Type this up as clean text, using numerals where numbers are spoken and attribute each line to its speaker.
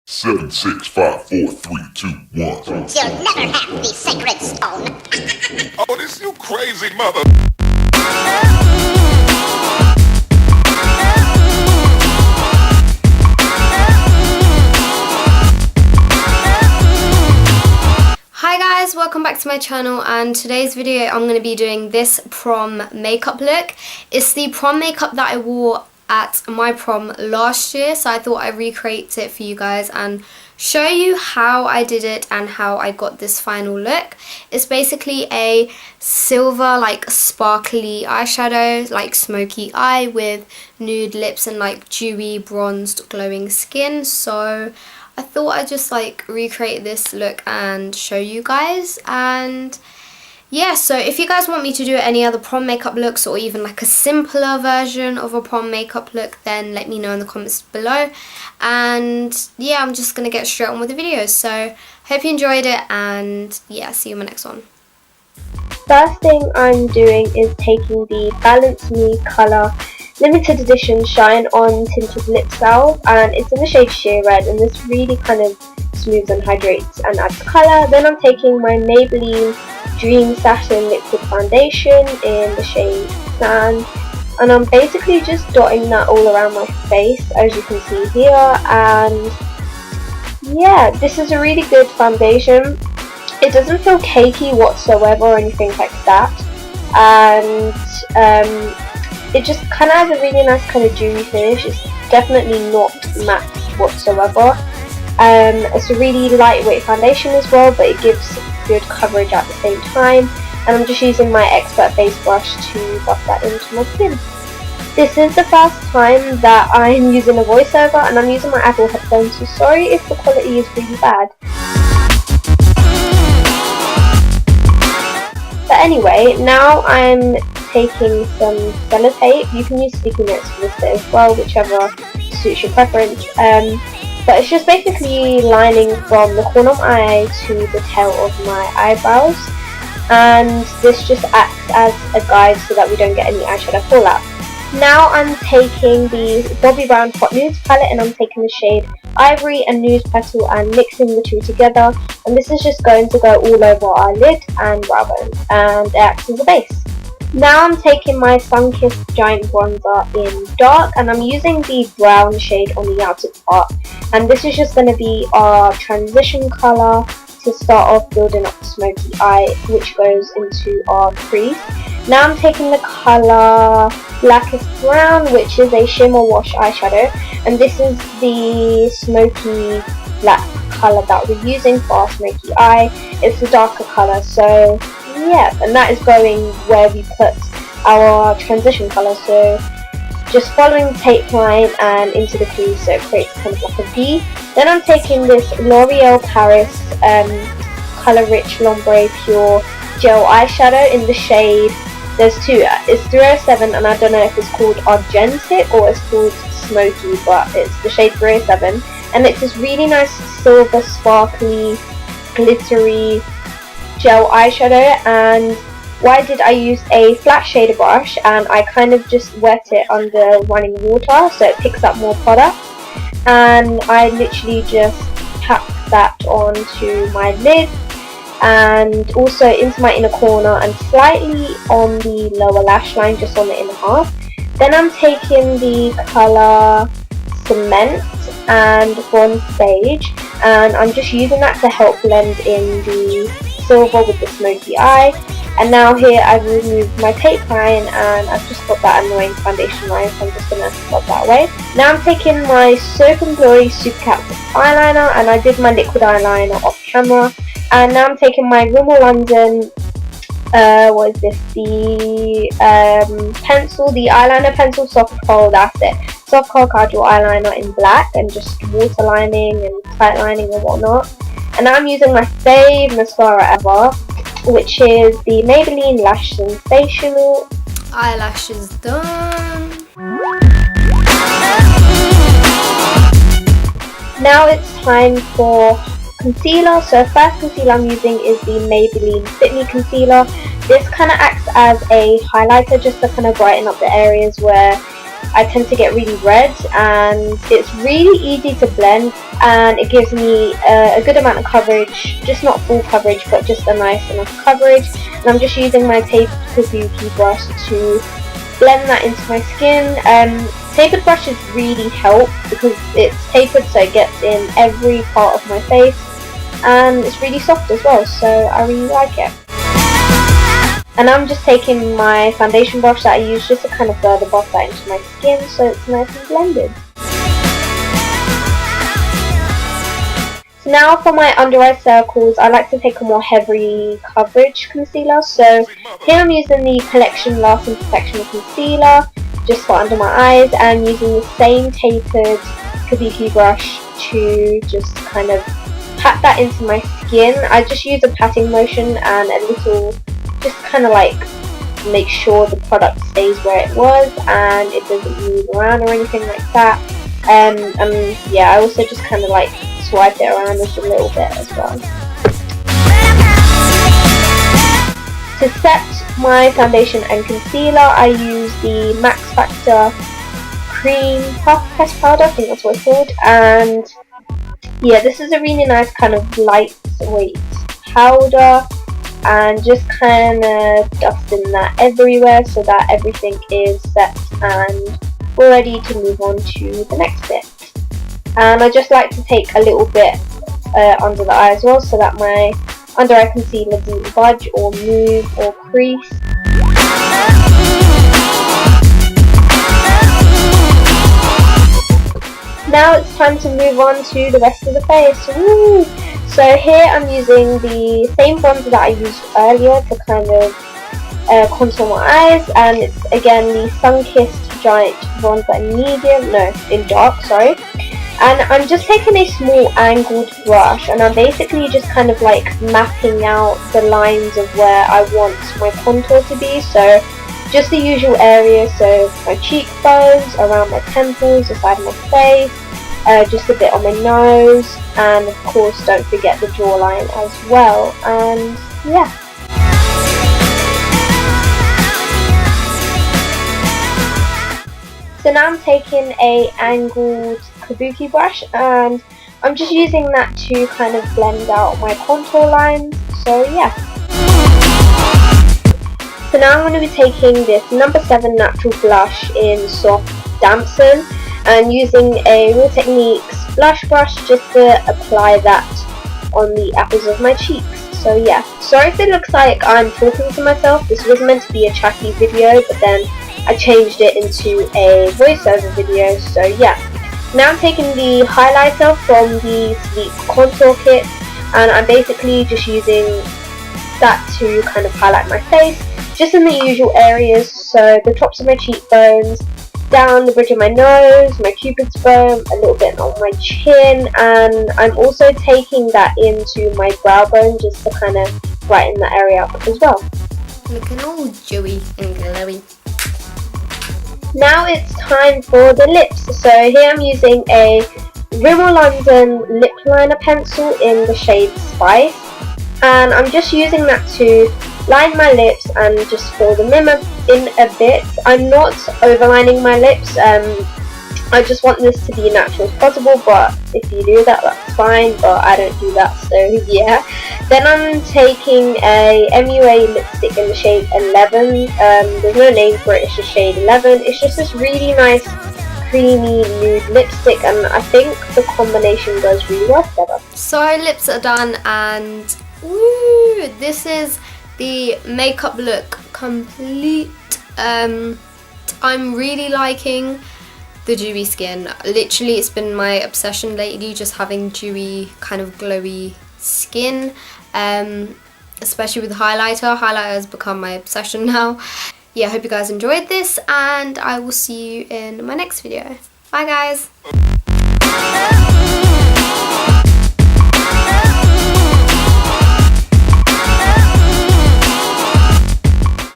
Speaker 1: 7, 6, 5, 4, 3, 2, 1.
Speaker 2: You'll never have the sacred stone.
Speaker 1: Oh, this you crazy mother.
Speaker 3: Hi guys, welcome back to my channel, and today's video I'm going to be doing this prom makeup look. It's the prom makeup that I wore at my prom last year, so I thought I'd recreate it for you guys and show you how I did it and how I got this final look. It's basically a silver like sparkly eyeshadow, like smoky eye with nude lips and like dewy bronzed glowing skin. So I thought I'd just like recreate this look and show you guys. And yeah, so if you guys want me to do any other prom makeup looks or even like a simpler version of a prom makeup look, then let me know in the comments below. And yeah, I'm just gonna get straight on with the video. So hope you enjoyed it, and yeah, see you in my next one.
Speaker 4: First thing I'm doing is taking the Balance Me colour limited edition Shine On Tinted Lip Salve, and it's in the shade Sheer Red, and this really kind of smooths and hydrates and adds colour. Then I'm taking my Maybelline Dream Satin Liquid Foundation in the shade Sand, and I'm basically just dotting that all around my face, as you can see here. And yeah, this is a really good foundation. It doesn't feel cakey whatsoever or anything like that, and it just kind of has a really nice kind of dewy finish. It's definitely not matte whatsoever. It's a really lightweight foundation as well, but it gives good coverage at the same time. And I'm just using my Expert Face Brush to buff that into my skin. This is the first time that I'm using a voiceover, and I'm using my Apple headphones, so sorry if the quality is really bad. But anyway, now I'm taking some sellotape. You can use sticky notes for this bit as well, whichever suits your preference. But it's just basically lining from the corner of my eye to the tail of my eyebrows, and this just acts as a guide so that we don't get any eyeshadow fallout. Now I'm taking the Bobbi Brown Hot Nudes palette, and I'm taking the shade Ivory and Nude Petal and mixing the two together, and this is just going to go all over our lid and brow bone, and it acts as a base. Now I'm taking my Sunkissed Giant Bronzer in Dark, and I'm using the brown shade on the outer part, and this is just going to be our transition colour to start off building up the smoky eye, which goes into our crease. Now I'm taking the colour Blackest Brown, which is a shimmer wash eyeshadow, and this is the smoky black colour that we're using for our smoky eye. It's a darker colour, so yeah, and that is going where we put our transition colour, so just following the tape line and into the crease, so it creates kind of like a V. Then I'm taking this L'Oreal Paris Colour Rich L'Ombre Pure Gel Eyeshadow in the shade, there's two, it's 307, and I don't know if it's called Argentic or it's called Smoky, but it's the shade 307, and it's this really nice silver sparkly glittery gel eyeshadow. And why did I use a flat shader brush, and I kind of just wet it under running water so it picks up more product, and I literally just tap that onto my lid and also into my inner corner and slightly on the lower lash line, just on the inner half. Then I'm taking the colour Cement and Bronze Sage, and I'm just using that to help blend in the silver with the smoky eye. And now here I've removed my tape line, and I've just got that annoying foundation line, so I'm just going to swap that away. Now I'm taking my Soap & Glory Supercat eyeliner, and I did my liquid eyeliner off camera. And now I'm taking my Rimmel London, what is this, the pencil, the eyeliner pencil, Soft Kohl, that's it. Soft Kohl Casual eyeliner in black, and just waterlining and tight lining and whatnot. And now I'm using my fave mascara ever, which is the Maybelline Lash Sensational.
Speaker 3: Eyelashes done.
Speaker 4: Now it's time for concealer. So first concealer I'm using is the Maybelline Fit Me Concealer. This kind of acts as a highlighter just to kind of brighten up the areas where I tend to get really red, and it's really easy to blend, and it gives me a good amount of coverage, just not full coverage but just a nice enough coverage. And I'm just using my tapered kabuki brush to blend that into my skin. Tapered brushes really help because it's tapered, so it gets in every part of my face, and it's really soft as well, so I really like it. And I'm just taking my foundation brush that I use just to kind of further buff that into my skin so it's nice and blended. So now for my under eye circles, I like to take a more heavy coverage concealer. So here I'm using the Collection Lasting Perfection Concealer just for under my eyes, and using the same tapered kabuki brush to just kind of pat that into my skin. I just use a patting motion and a little, just kind of like make sure the product stays where it was and it doesn't move around or anything like that. And yeah, I also just kind of like swipe it around just a little bit as well. To set my foundation and concealer, I use the Max Factor Cream Puff Press Powder, I think that's what it's called, and yeah, this is a really nice kind of lightweight powder, and just kind of dusting that everywhere so that everything is set and we're ready to move on to the next bit. And I just like to take a little bit under the eye as well so that my under eye concealer doesn't budge or move or crease. Now it's time to move on to the rest of the face. Woo! So here I'm using the same bronzer that I used earlier to kind of contour my eyes, and it's again the Sun-Kissed Giant Bronzer in medium, no, in dark, sorry. And I'm just taking a small angled brush, and I'm basically just kind of like mapping out the lines of where I want my contour to be. So just the usual areas, so my cheekbones, around my temples, the side of my face, just a bit on my nose, and of course don't forget the jawline as well. And yeah. So now I'm taking a angled kabuki brush, and I'm just using that to kind of blend out my contour lines. So yeah. So now I'm going to be taking this number 7 natural blush in Soft Damson and using a Real Techniques blush brush just to apply that on the apples of my cheeks. So yeah, sorry if it looks like I'm talking to myself. This was meant to be a chatty video, but then I changed it into a voiceover video. So yeah, now I'm taking the highlighter from the Sleek Contour Kit, and I'm basically just using that to kind of highlight my face, just in the usual areas, so the tops of my cheekbones, down the bridge of my nose, my cupid's bow, a little bit on my chin, and I'm also taking that into my brow bone just to kind of brighten that area up as well.
Speaker 3: Looking all dewy and glowy.
Speaker 4: Now it's time for the lips. So here I'm using a Rimmel London lip liner pencil in the shade Spice, and I'm just using that to line my lips and just fill them in a bit. I'm not overlining my lips. I just want this to be as natural as possible, but if you do that, that's fine, but I don't do that, so yeah. Then I'm taking a MUA lipstick in the shade 11. There's no name for it, it's just shade 11. It's just this really nice creamy nude lipstick, and I think the combination goes really well together.
Speaker 3: So lips are done, and woo, this is the makeup look complete. I'm really liking the dewy skin. Literally, it's been my obsession lately, just having dewy, kind of glowy skin, especially with highlighter. Highlighter has become my obsession now. Yeah, I hope you guys enjoyed this, and I will see you in my next video. Bye guys.